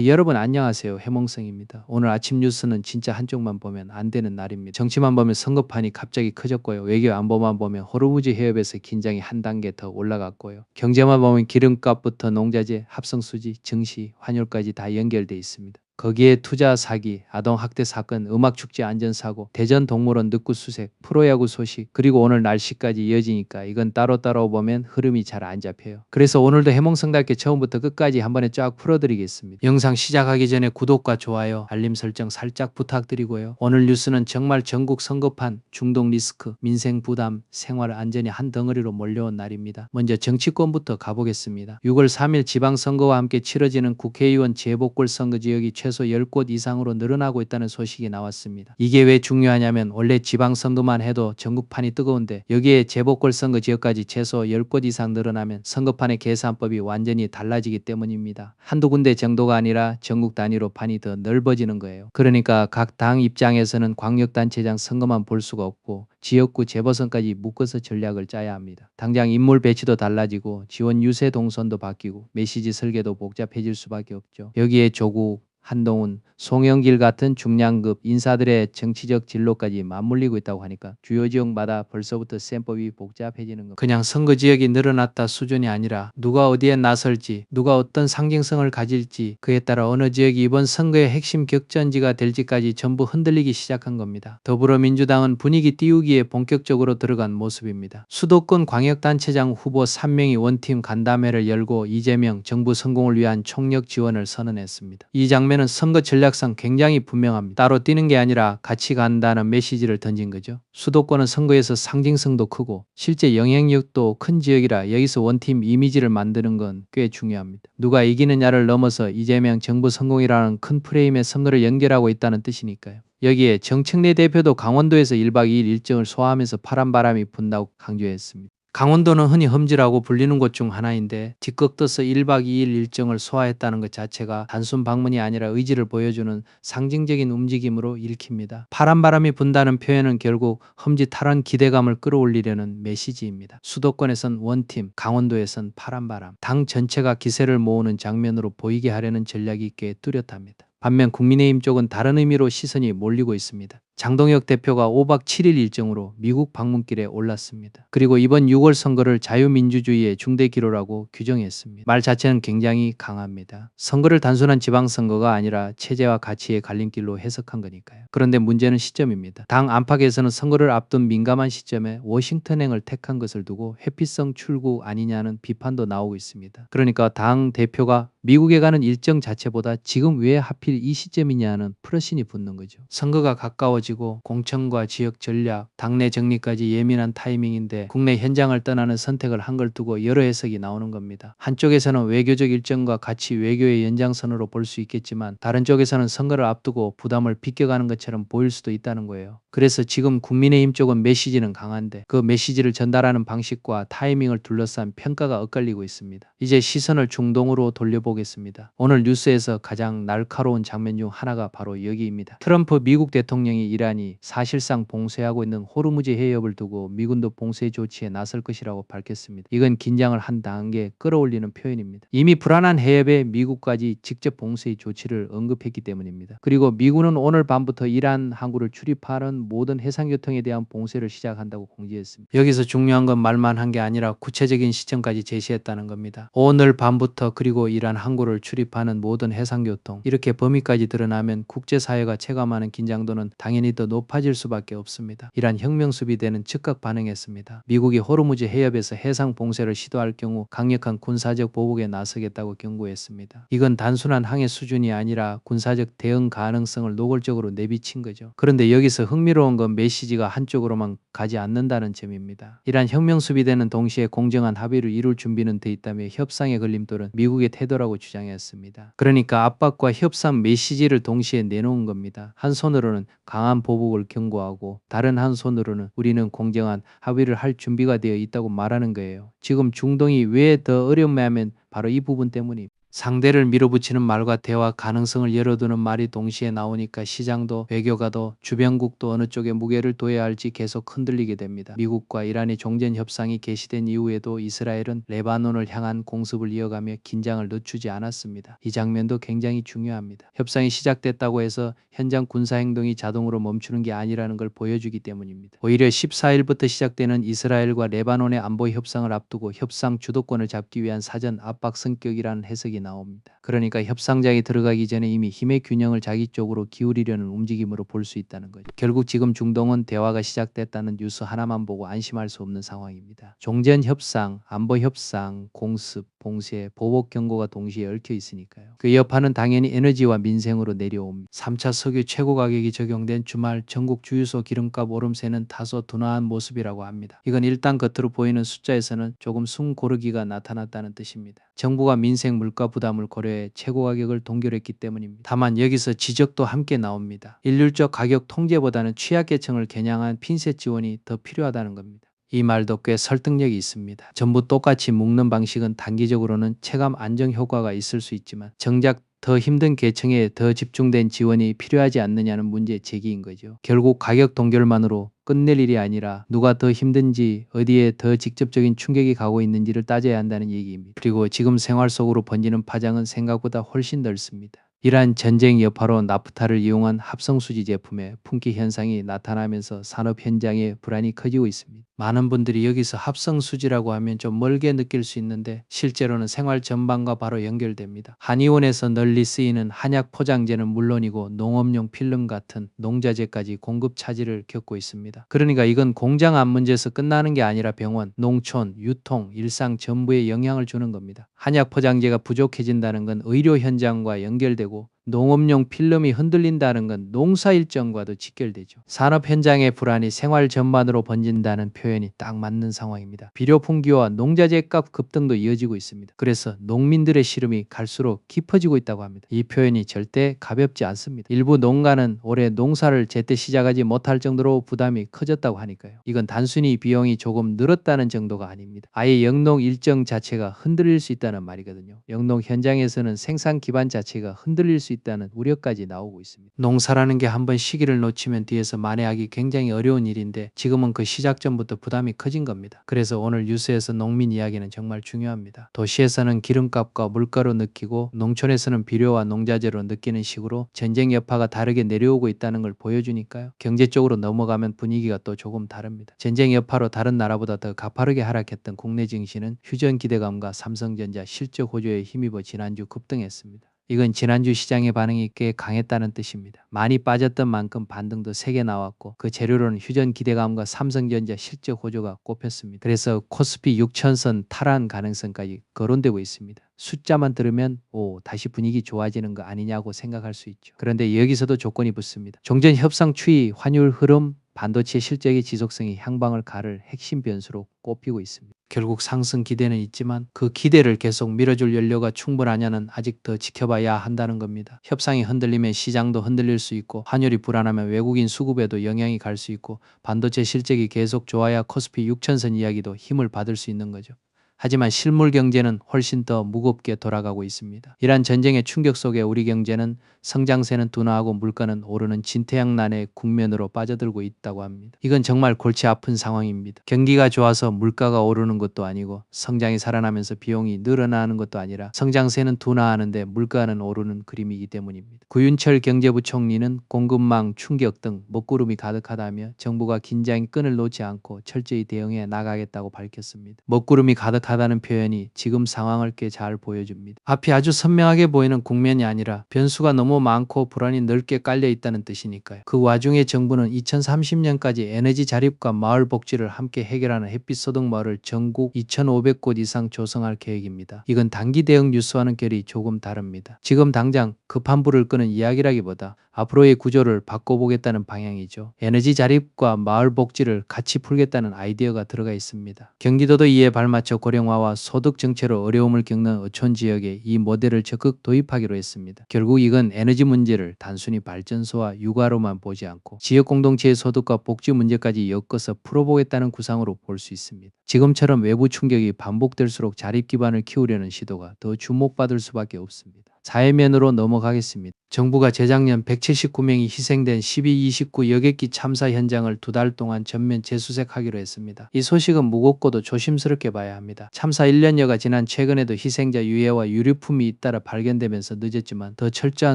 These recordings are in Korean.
여러분 안녕하세요. 해몽성입니다. 오늘 아침 뉴스는 진짜 한쪽만 보면 안 되는 날입니다. 정치만 보면 선거판이 갑자기 커졌고요. 외교 안보만 보면 호르무즈 해협에서 긴장이 한 단계 더 올라갔고요. 경제만 보면 기름값부터 농자재, 합성수지, 증시, 환율까지 다 연결돼 있습니다. 거기에 투자 사기, 아동학대 사건, 음악축제 안전사고, 대전동물원 늑구 수색, 프로야구 소식, 그리고 오늘 날씨까지 이어지니까 이건 따로따로 보면 흐름이 잘 안 잡혀요. 그래서 오늘도 해몽성답게 처음부터 끝까지 한 번에 쫙 풀어드리겠습니다. 영상 시작하기 전에 구독과 좋아요, 알림 설정 살짝 부탁드리고요. 오늘 뉴스는 정말 전국 선거판, 중동 리스크, 민생 부담, 생활 안전이 한 덩어리로 몰려온 날입니다. 먼저 정치권부터 가보겠습니다. 6월 3일 지방선거와 함께 치러지는 국회의원 재보궐 선거 지역이 최소 10곳 이상으로 늘어나고 있다는 소식이 나왔습니다. 이게 왜 중요하냐면 원래 지방선거만 해도 전국판이 뜨거운데 여기에 재보궐선거 지역까지 최소 10곳 이상 늘어나면 선거판의 계산법이 완전히 달라지기 때문입니다. 한두 군데 정도가 아니라 전국 단위로 판이 더 넓어지는 거예요. 그러니까 각 당 입장에서는 광역단체장 선거만 볼 수가 없고 지역구 재보선까지 묶어서 전략을 짜야 합니다. 당장 인물 배치도 달라지고 지원 유세 동선도 바뀌고 메시지 설계도 복잡해질 수밖에 없죠. 여기에 조국, 한동훈, 송영길 같은 중량급 인사들의 정치적 진로까지 맞물리고 있다고 하니까 주요 지역마다 벌써부터 셈법이 복잡해지는 것. 그냥 선거 지역이 늘어났다 수준이 아니라 누가 어디에 나설지, 누가 어떤 상징성을 가질지, 그에 따라 어느 지역이 이번 선거의 핵심 격전지가 될지까지 전부 흔들리기 시작한 겁니다. 더불어민주당은 분위기 띄우기에 본격적으로 들어간 모습입니다. 수도권 광역단체장 후보 3명이 원팀 간담회를 열고 이재명 정부 성공을 위한 총력 지원을 선언했습니다. 이 장면은 선거 전략상 굉장히 분명합니다. 따로 뛰는 게 아니라 같이 간다는 메시지를 던진 거죠. 수도권은 선거에서 상징성도 크고 실제 영향력도 큰 지역이라 여기서 원팀 이미지를 만드는 건 꽤 중요합니다. 누가 이기느냐를 넘어서 이재명 정부 성공이라는 큰 프레임에 선거를 연결하고 있다는 뜻이니까요. 여기에 정청래 대표도 강원도에서 1박 2일 일정을 소화하면서 파란 바람이 분다고 강조했습니다. 강원도는 흔히 험지라고 불리는 곳 중 하나인데 뒷극 떠서 1박 2일 일정을 소화했다는 것 자체가 단순 방문이 아니라 의지를 보여주는 상징적인 움직임으로 읽힙니다. 파란 바람이 분다는 표현은 결국 험지 탈환 기대감을 끌어올리려는 메시지입니다. 수도권에선 원팀, 강원도에선 파란 바람, 당 전체가 기세를 모으는 장면으로 보이게 하려는 전략이 꽤 뚜렷합니다. 반면 국민의힘 쪽은 다른 의미로 시선이 몰리고 있습니다. 장동혁 대표가 5박 7일 일정으로 미국 방문길에 올랐습니다. 그리고 이번 6월 선거를 자유민주주의의 중대 기로라고 규정했습니다. 말 자체는 굉장히 강합니다. 선거를 단순한 지방선거가 아니라 체제와 가치의 갈림길로 해석한 거니까요. 그런데 문제는 시점입니다. 당 안팎에서는 선거를 앞둔 민감한 시점에 워싱턴행을 택한 것을 두고 회피성 출국 아니냐는 비판도 나오고 있습니다. 그러니까 당 대표가 미국에 가는 일정 자체보다 지금 왜 하필 이 시점이냐는 프러신이 붙는 거죠. 선거가 가까워지고 공천과 지역 전략, 당내 정리까지 예민한 타이밍인데 국내 현장을 떠나는 선택을 한 걸 두고 여러 해석이 나오는 겁니다. 한쪽에서는 외교적 일정과 같이 외교의 연장선으로 볼 수 있겠지만 다른 쪽에서는 선거를 앞두고 부담을 비껴가는 것처럼 보일 수도 있다는 거예요. 그래서 지금 국민의힘 쪽은 메시지는 강한데 그 메시지를 전달하는 방식과 타이밍을 둘러싼 평가가 엇갈리고 있습니다. 이제 시선을 중동으로 돌려보겠습니다. 오늘 뉴스에서 가장 날카로운 장면 중 하나가 바로 여기입니다. 트럼프 미국 대통령이 이란이 사실상 봉쇄하고 있는 호르무즈 해협을 두고 미군도 봉쇄 조치에 나설 것이라고 밝혔습니다. 이건 긴장을 한 단계 끌어올리는 표현입니다. 이미 불안한 해협에 미국까지 직접 봉쇄 조치를 언급했기 때문입니다. 그리고 미군은 오늘 밤부터 이란 항구를 출입하는 모든 해상교통에 대한 봉쇄를 시작한다고 공지했습니다. 여기서 중요한 건 말만 한 게 아니라 구체적인 시점까지 제시했다는 겁니다. 오늘 밤부터 그리고 이란 항구를 출입하는 모든 해상교통, 이렇게 범위까지 드러나면 국제사회가 체감하는 긴장도는 당연히 더 높아질 수밖에 없습니다. 이란 혁명수비대는 즉각 반응했습니다. 미국이 호르무즈 해협에서 해상 봉쇄를 시도할 경우 강력한 군사적 보복에 나서겠다고 경고했습니다. 이건 단순한 항해 수준이 아니라 군사적 대응 가능성을 노골적으로 내비친 거죠. 그런데 여기서 흥미로운 건 메시지가 한쪽으로만 가지 않는다는 점입니다. 이란 혁명수비대는 동시에 공정한 합의를 이룰 준비는 돼 있다며 협상의 걸림돌은 미국의 태도라고 주장했습니다. 그러니까 압박과 협상 메시지를 동시에 내놓은 겁니다. 한 손으로는 강한 보복을 경고하고 다른 한 손으로는 우리는 공정한 합의를 할 준비가 되어 있다고 말하는 거예요. 지금 중동이 왜 더 어렵냐면 바로 이 부분 때문입니다. 상대를 밀어붙이는 말과 대화 가능성을 열어두는 말이 동시에 나오니까 시장도 외교가도 주변국도 어느 쪽에 무게를 둬야 할지 계속 흔들리게 됩니다. 미국과 이란의 종전 협상이 개시된 이후에도 이스라엘은 레바논을 향한 공습을 이어가며 긴장을 늦추지 않았습니다. 이 장면도 굉장히 중요합니다. 협상이 시작됐다고 해서 현장 군사행동이 자동으로 멈추는 게 아니라는 걸 보여주기 때문입니다. 오히려 14일부터 시작되는 이스라엘과 레바논의 안보 협상을 앞두고 협상 주도권을 잡기 위한 사전 압박 성격이라는 해석이 나옵니다. 그러니까 협상장에 들어가기 전에 이미 힘의 균형을 자기 쪽으로 기울이려는 움직임으로 볼 수 있다는 거죠. 결국 지금 중동은 대화가 시작됐다는 뉴스 하나만 보고 안심할 수 없는 상황입니다. 종전 협상, 안보 협상, 공습, 봉쇄, 보복 경고가 동시에 얽혀 있으니까요. 그 여파는 당연히 에너지와 민생으로 내려옵니다. 3차 석유 최고 가격이 적용된 주말 전국 주유소 기름값 오름세는 다소 둔화한 모습이라고 합니다. 이건 일단 겉으로 보이는 숫자에서는 조금 숨 고르기가 나타났다는 뜻입니다. 정부가 민생 물가 부담을 고려해 최고 가격을 동결했기 때문입니다. 다만 여기서 지적도 함께 나옵니다. 일률적 가격 통제보다는 취약계층을 겨냥한 핀셋 지원이 더 필요하다는 겁니다. 이 말도 꽤 설득력이 있습니다. 전부 똑같이 묶는 방식은 단기적으로는 체감 안정 효과가 있을 수 있지만 정작 더 힘든 계층에 더 집중된 지원이 필요하지 않느냐는 문제 제기인 거죠. 결국 가격 동결만으로 끝낼 일이 아니라 누가 더 힘든지 어디에 더 직접적인 충격이 가고 있는지를 따져야 한다는 얘기입니다. 그리고 지금 생활 속으로 번지는 파장은 생각보다 훨씬 넓습니다. 이란 전쟁 여파로 나프타를 이용한 합성수지 제품의 품귀 현상이 나타나면서 산업 현장의 불안이 커지고 있습니다. 많은 분들이 여기서 합성수지라고 하면 좀 멀게 느낄 수 있는데 실제로는 생활 전반과 바로 연결됩니다. 한의원에서 널리 쓰이는 한약 포장재는 물론이고 농업용 필름 같은 농자재까지 공급 차질을 겪고 있습니다. 그러니까 이건 공장 안 문제에서 끝나는 게 아니라 병원, 농촌, 유통, 일상 전부에 영향을 주는 겁니다. 한약 포장재가 부족해진다는 건 의료 현장과 연결되고 농업용 필름이 흔들린다는 건 농사 일정과도 직결되죠. 산업 현장의 불안이 생활 전반으로 번진다는 표현이 딱 맞는 상황입니다. 비료 풍기와 농자재 값 급등도 이어지고 있습니다. 그래서 농민들의 시름이 갈수록 깊어지고 있다고 합니다. 이 표현이 절대 가볍지 않습니다. 일부 농가는 올해 농사를 제때 시작하지 못할 정도로 부담이 커졌다고 하니까요. 이건 단순히 비용이 조금 늘었다는 정도가 아닙니다. 아예 영농 일정 자체가 흔들릴 수 있다는 말이거든요. 영농 현장에서는 생산 기반 자체가 흔들릴 수 있다는 우려까지 나오고 있습니다. 농사라는 게 한번 시기를 놓치면 뒤에서 만회하기 굉장히 어려운 일인데 지금은 그 시작 전부터 부담이 커진 겁니다. 그래서 오늘 뉴스에서 농민 이야기는 정말 중요합니다. 도시에서는 기름값과 물가로 느끼고 농촌에서는 비료와 농자재로 느끼는 식으로 전쟁 여파가 다르게 내려오고 있다는 걸 보여주니까요. 경제 쪽으로 넘어가면 분위기가 또 조금 다릅니다. 전쟁 여파로 다른 나라보다 더 가파르게 하락했던 국내 증시는 휴전 기대감과 삼성전자 실적 호조에 힘입어 지난주 급등했습니다. 이건 지난주 시장의 반응이 꽤 강했다는 뜻입니다. 많이 빠졌던 만큼 반등도 세게 나왔고 그 재료로는 휴전 기대감과 삼성전자 실적 호조가 꼽혔습니다. 그래서 코스피 6천선 탈환 가능성까지 거론되고 있습니다. 숫자만 들으면 다시 분위기 좋아지는 거 아니냐고 생각할 수 있죠. 그런데 여기서도 조건이 붙습니다. 종전 협상 추이, 환율 흐름, 반도체 실적의 지속성이 향방을 가를 핵심 변수로 꼽히고 있습니다. 결국 상승 기대는 있지만 그 기대를 계속 밀어줄 연료가 충분하냐는 아직 더 지켜봐야 한다는 겁니다. 협상이 흔들리면 시장도 흔들릴 수 있고 환율이 불안하면 외국인 수급에도 영향이 갈 수 있고 반도체 실적이 계속 좋아야 코스피 6천선 이야기도 힘을 받을 수 있는 거죠. 하지만 실물 경제는 훨씬 더 무겁게 돌아가고 있습니다. 이란 전쟁의 충격 속에 우리 경제는 성장세는 둔화하고 물가는 오르는 진퇴양난의 국면으로 빠져들고 있다고 합니다. 이건 정말 골치 아픈 상황입니다. 경기가 좋아서 물가가 오르는 것도 아니고 성장이 살아나면서 비용이 늘어나는 것도 아니라 성장세는 둔화하는데 물가는 오르는 그림이기 때문입니다. 구윤철 경제부총리는 공급망 충격 등 먹구름이 가득하다며 정부가 긴장의 끈을 놓지 않고 철저히 대응해 나가겠다고 밝혔습니다. 먹구름이 가득하다는 표현이 지금 상황을 꽤 잘 보여줍니다. 앞이 아주 선명하게 보이는 국면이 아니라 변수가 너무 많고 불안이 넓게 깔려 있다는 뜻이니까요. 그 와중에 정부는 2030년까지 에너지 자립과 마을 복지를 함께 해결하는 햇빛 소득 마을을 전국 2,500곳 이상 조성할 계획입니다. 이건 단기 대응 뉴스와는 결이 조금 다릅니다. 지금 당장 급한 불을 끄는 이야기라기보다 앞으로의 구조를 바꿔보겠다는 방향이죠. 에너지 자립과 마을 복지를 같이 풀겠다는 아이디어가 들어가 있습니다. 경기도도 이에 발맞춰 고령화와 소득 정체로 어려움을 겪는 어촌 지역에 이 모델을 적극 도입하기로 했습니다. 결국 이건 에너지 문제를 단순히 발전소와 육아로만 보지 않고 지역 공동체의 소득과 복지 문제까지 엮어서 풀어보겠다는 구상으로 볼 수 있습니다. 지금처럼 외부 충격이 반복될수록 자립 기반을 키우려는 시도가 더 주목받을 수밖에 없습니다. 사회면으로 넘어가겠습니다. 정부가 재작년 179명이 희생된 12.29 여객기 참사 현장을 2달 동안 전면 재수색하기로 했습니다. 이 소식은 무겁고도 조심스럽게 봐야 합니다. 참사 1년여가 지난 최근에도 희생자 유해와 유류품이 잇따라 발견되면서 늦었지만 더 철저한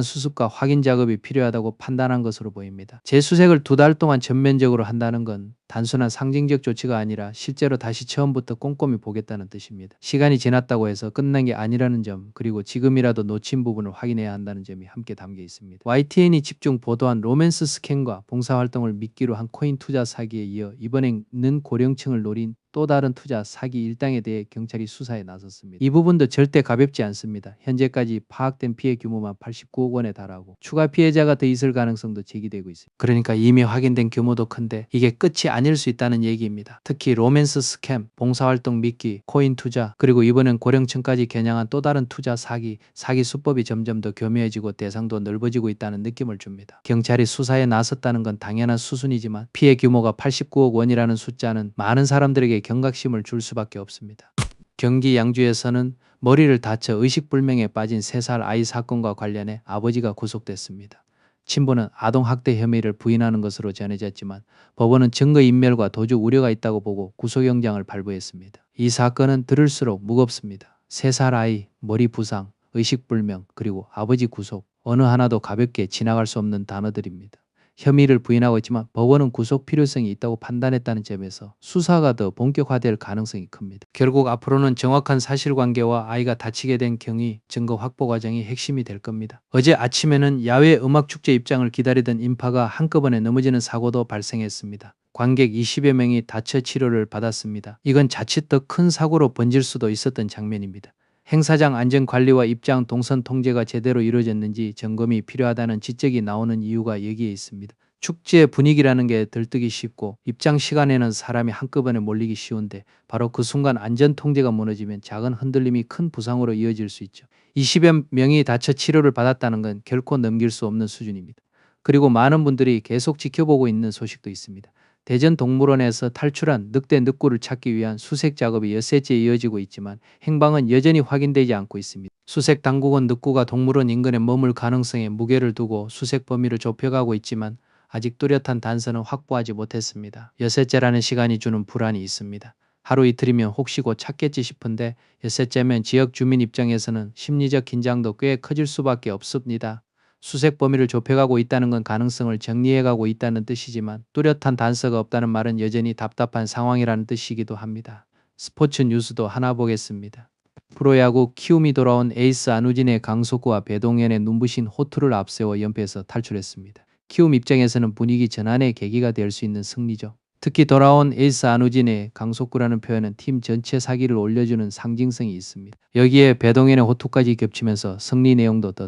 수습과 확인 작업이 필요하다고 판단한 것으로 보입니다. 재수색을 2달 동안 전면적으로 한다는 건 단순한 상징적 조치가 아니라 실제로 다시 처음부터 꼼꼼히 보겠다는 뜻입니다. 시간이 지났다고 해서 끝난 게 아니라는 점, 그리고 지금이라도 놓친 부분을 확인해야 한다는 점이 함께 담겨 있습니다. YTN이 집중 보도한 로맨스 스캔과 봉사활동을 미끼로 한 코인 투자 사기에 이어 이번에는 고령층을 노린 또 다른 투자 사기 일당에 대해 경찰이 수사에 나섰습니다. 이 부분도 절대 가볍지 않습니다. 현재까지 파악된 피해 규모만 89억 원에 달하고 추가 피해자가 더 있을 가능성도 제기되고 있습니다. 그러니까 이미 확인된 규모도 큰데 이게 끝이 아닐 수 있다는 얘기입니다. 특히 로맨스 스캠, 봉사활동 미끼, 코인 투자, 그리고 이번엔 고령층까지 겨냥한 또 다른 투자 사기 수법이 점점 더 교묘해지고 대상도 넓어지고 있다는 느낌을 줍니다. 경찰이 수사에 나섰다는 건 당연한 수순이지만 피해 규모가 89억 원이라는 숫자는 많은 사람들에게 경각심을 줄 수밖에 없습니다. 경기 양주에서는 머리를 다쳐 의식불명에 빠진 3살 아이 사건과 관련해 아버지가 구속됐습니다. 친부는 아동학대 혐의를 부인하는 것으로 전해졌지만 법원은 증거인멸과 도주 우려가 있다고 보고 구속영장을 발부했습니다. 이 사건은 들을수록 무겁습니다. 3살 아이, 머리 부상, 의식불명, 그리고 아버지 구속, 어느 하나도 가볍게 지나갈 수 없는 단어들입니다. 혐의를 부인하고 있지만 법원은 구속 필요성이 있다고 판단했다는 점에서 수사가 더 본격화될 가능성이 큽니다. 결국 앞으로는 정확한 사실관계와 아이가 다치게 된 경위, 증거 확보 과정이 핵심이 될 겁니다. 어제 아침에는 야외 음악축제 입장을 기다리던 인파가 한꺼번에 넘어지는 사고도 발생했습니다. 관객 20여 명이 다쳐 치료를 받았습니다. 이건 자칫 더 큰 사고로 번질 수도 있었던 장면입니다. 행사장 안전관리와 입장 동선 통제가 제대로 이루어졌는지 점검이 필요하다는 지적이 나오는 이유가 여기에 있습니다. 축제 분위기라는 게 들뜨기 쉽고 입장 시간에는 사람이 한꺼번에 몰리기 쉬운데 바로 그 순간 안전 통제가 무너지면 작은 흔들림이 큰 부상으로 이어질 수 있죠. 20여 명이 다쳐 치료를 받았다는 건 결코 넘길 수 없는 수준입니다. 그리고 많은 분들이 계속 지켜보고 있는 소식도 있습니다. 대전 동물원에서 탈출한 늑대 늑구를 찾기 위한 수색 작업이 엿새째 이어지고 있지만 행방은 여전히 확인되지 않고 있습니다. 수색 당국은 늑구가 동물원 인근에 머물 가능성에 무게를 두고 수색 범위를 좁혀가고 있지만 아직 뚜렷한 단서는 확보하지 못했습니다. 엿새째라는 시간이 주는 불안이 있습니다. 하루 이틀이면 혹시 곧 찾겠지 싶은데 엿새째면 지역 주민 입장에서는 심리적 긴장도 꽤 커질 수밖에 없습니다. 수색 범위를 좁혀가고 있다는 건 가능성을 정리해가고 있다는 뜻이지만 뚜렷한 단서가 없다는 말은 여전히 답답한 상황이라는 뜻이기도 합니다. 스포츠 뉴스도 하나 보겠습니다. 프로야구 키움이 돌아온 에이스 안우진의 강속구와 배동현의 눈부신 호투를 앞세워 연패에서 탈출했습니다. 키움 입장에서는 분위기 전환의 계기가 될 수 있는 승리죠. 특히 돌아온 에이스 안우진의 강속구라는 표현은 팀 전체 사기를 올려주는 상징성이 있습니다. 여기에 배동현의 호투까지 겹치면서 승리 내용도 더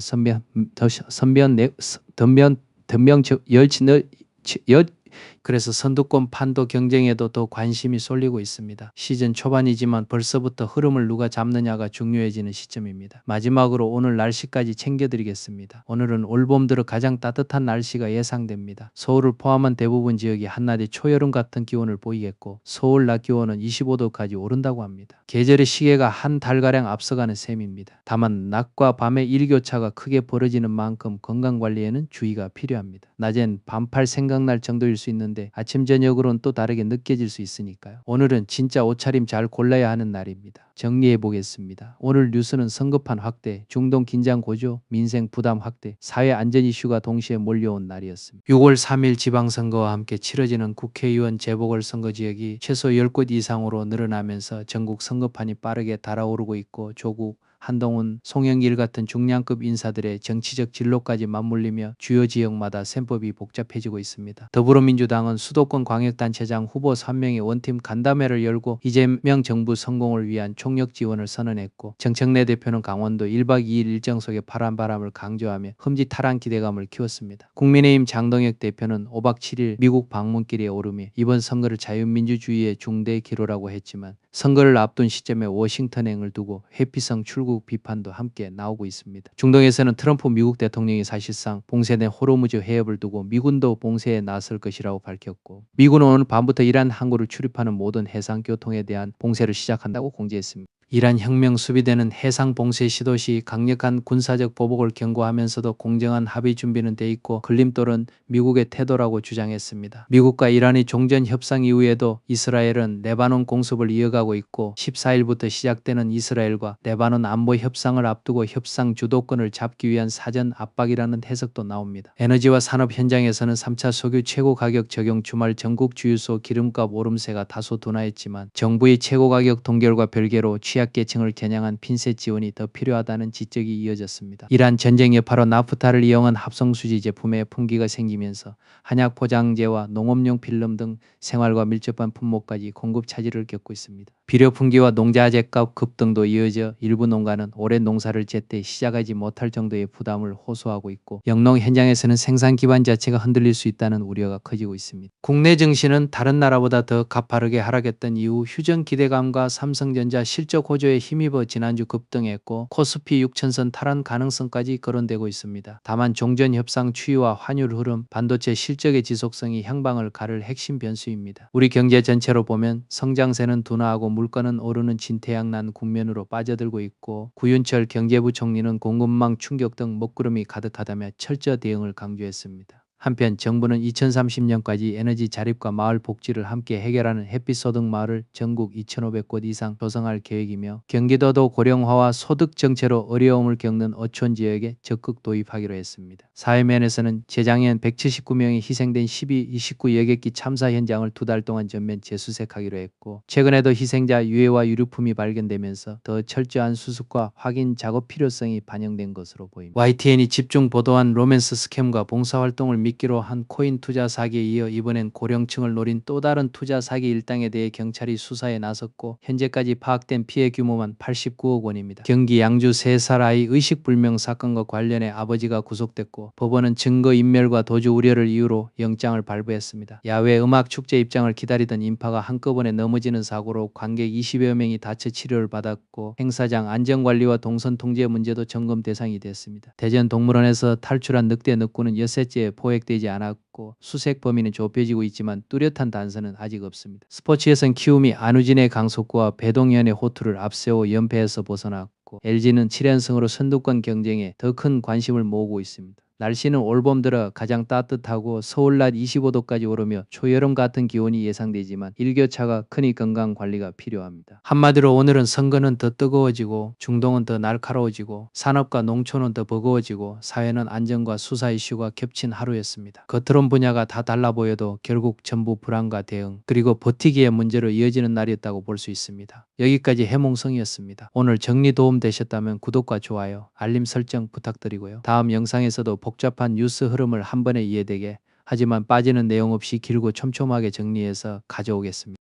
그래서 선두권 판도 경쟁에도 더 관심이 쏠리고 있습니다. 시즌 초반이지만 벌써부터 흐름을 누가 잡느냐가 중요해지는 시점입니다. 마지막으로 오늘 날씨까지 챙겨드리겠습니다. 오늘은 올봄 들어 가장 따뜻한 날씨가 예상됩니다. 서울을 포함한 대부분 지역이 한낮에 초여름 같은 기온을 보이겠고 서울 낮 기온은 25도까지 오른다고 합니다. 계절의 시계가 한 달가량 앞서가는 셈입니다. 다만 낮과 밤의 일교차가 크게 벌어지는 만큼 건강관리에는 주의가 필요합니다. 낮엔 반팔 생각날 정도일 수 있는데 아침 저녁으로는 또 다르게 느껴질 수 있으니까요. 오늘은 진짜 옷차림 잘 골라야 하는 날입니다. 정리해 보겠습니다. 오늘 뉴스는 성급한 확대, 중동 긴장 고조, 민생 부담 확대, 사회 안전 이슈가 동시에 몰려온 날이었습니다. 6월 3일 지방선거와 함께 치러지는 국회의원 재보궐선거 지역이 최소 10곳 이상으로 늘어나면서 전국 선거판이 빠르게 달아오르고 있고 조국, 한동훈, 송영길 같은 중량급 인사들의 정치적 진로까지 맞물리며 주요 지역마다 셈법이 복잡해지고 있습니다. 더불어민주당은 수도권 광역단체장 후보 3명의 원팀 간담회를 열고 이재명 정부 성공을 위한 총력 지원을 선언했고, 정청래 대표는 강원도 1박 2일 일정 속의 파란 바람을 강조하며 흠짓한 기대감을 키웠습니다. 국민의힘 장동혁 대표는 5박 7일 미국 방문길에 오르며 이번 선거를 자유민주주의의 중대 기로라고 했지만, 선거를 앞둔 시점에 워싱턴행을 두고 회피성 출국 비판도 함께 나오고 있습니다. 중동에서는 트럼프 미국 대통령이 사실상 봉쇄된 호르무즈 해협을 두고 미군도 봉쇄에 나설 것이라고 밝혔고, 미군은 오늘 밤부터 이란 항구를 출입하는 모든 해상 교통에 대한 봉쇄를 시작한다고 공지했습니다. 이란 혁명 수비대는 해상 봉쇄 시도 시 강력한 군사적 보복을 경고하면서도 공정한 합의 준비는 돼 있고, 걸림돌은 미국의 태도라고 주장했습니다. 미국과 이란의 종전 협상 이후에도 이스라엘은 레바논 공습을 이어가고 있고, 14일부터 시작되는 이스라엘과 레바논 안보 협상을 앞두고 협상 주도권을 잡기 위한 사전 압박이라는 해석도 나옵니다. 에너지와 산업 현장에서는 3차 석유 최고 가격 적용 주말 전국 주유소 기름값 오름세가 다소 둔화했지만, 정부의 최고 가격 동결과 별개로 취약계층을 겨냥한 핀셋 지원이 더 필요하다는 지적이 이어졌습니다. 이란 전쟁 여파로 나프타를 이용한 합성수지 제품에 품귀가 생기면서 한약 포장재와 농업용 필름 등 생활과 밀접한 품목까지 공급 차질을 겪고 있습니다. 비료 품귀와 농자재값 급등도 이어져 일부 농가는 올해 농사를 제때 시작하지 못할 정도의 부담을 호소하고 있고, 영농 현장에서는 생산 기반 자체가 흔들릴 수 있다는 우려가 커지고 있습니다. 국내 증시는 다른 나라보다 더 가파르게 하락했던 이후 휴전 기대감과 삼성전자 실적 호조에 힘입어 지난주 급등했고, 코스피 6천선 탈환 가능성까지 거론되고 있습니다. 다만 종전 협상 추이와 환율 흐름, 반도체 실적의 지속성이 향방을 가를 핵심 변수입니다. 우리 경제 전체로 보면 성장세는 둔화하고 물가는 오르는 진퇴양난 국면으로 빠져들고 있고, 구윤철 경제부총리는 공급망 충격 등 먹구름이 가득하다며 철저 대응을 강조했습니다. 한편 정부는 2030년까지 에너지 자립과 마을 복지를 함께 해결하는 햇빛소득 마을을 전국 2,500곳 이상 조성할 계획이며, 경기도도 고령화와 소득 정체로 어려움을 겪는 어촌 지역에 적극 도입하기로 했습니다. 사회면에서는 재작년 179명이 희생된 12.29 여객기 참사 현장을 2달 동안 전면 재수색하기로 했고, 최근에도 희생자 유해와 유류품이 발견되면서 더 철저한 수습과 확인 작업 필요성이 반영된 것으로 보입니다. YTN이 집중 보도한 로맨스 스캠과 봉사활동을 미끼로 한 코인 투자 사기에 이어 이번엔 고령층을 노린 또 다른 투자 사기 일당에 대해 경찰이 수사에 나섰고, 현재까지 파악된 피해 규모만 89억 원입니다. 경기 양주 3살 아이 의식불명 사건과 관련해 아버지가 구속됐고, 법원은 증거인멸과 도주 우려를 이유로 영장을 발부했습니다. 야외 음악 축제 입장을 기다리던 인파가 한꺼번에 넘어지는 사고로 관객 20여 명이 다쳐 치료를 받았고, 행사장 안전관리와 동선 통제 문제도 점검 대상이 됐습니다. 대전 동물원에서 탈출한 늑대 늑구는 엿새째 포획되지 않았고, 수색 범위는 좁혀지고 있지만 뚜렷한 단서는 아직 없습니다. 스포츠에선 키움이 안우진의 강속구와 배동현의 호투를 앞세워 연패에서 벗어났고, LG는 7연승으로 선두권 경쟁에 더 큰 관심을 모으고 있습니다. 날씨는 올봄 들어 가장 따뜻하고 서울 낮 25도까지 오르며 초여름 같은 기온이 예상되지만 일교차가 크니 건강 관리가 필요합니다. 한마디로 오늘은 선거는 더 뜨거워지고, 중동은 더 날카로워지고, 산업과 농촌은 더 버거워지고, 사회는 안전과 수사 이슈가 겹친 하루였습니다. 겉으론 분야가 다 달라 보여도 결국 전부 불안과 대응, 그리고 버티기의 문제로 이어지는 날이었다고 볼 수 있습니다. 여기까지 해몽성이었습니다. 오늘 정리 도움 되셨다면 구독과 좋아요, 알림 설정 부탁드리고요. 다음 영상에서도 복잡한 뉴스 흐름을 한 번에 이해되게, 하지만 빠지는 내용 없이 길고 촘촘하게 정리해서 가져오겠습니다.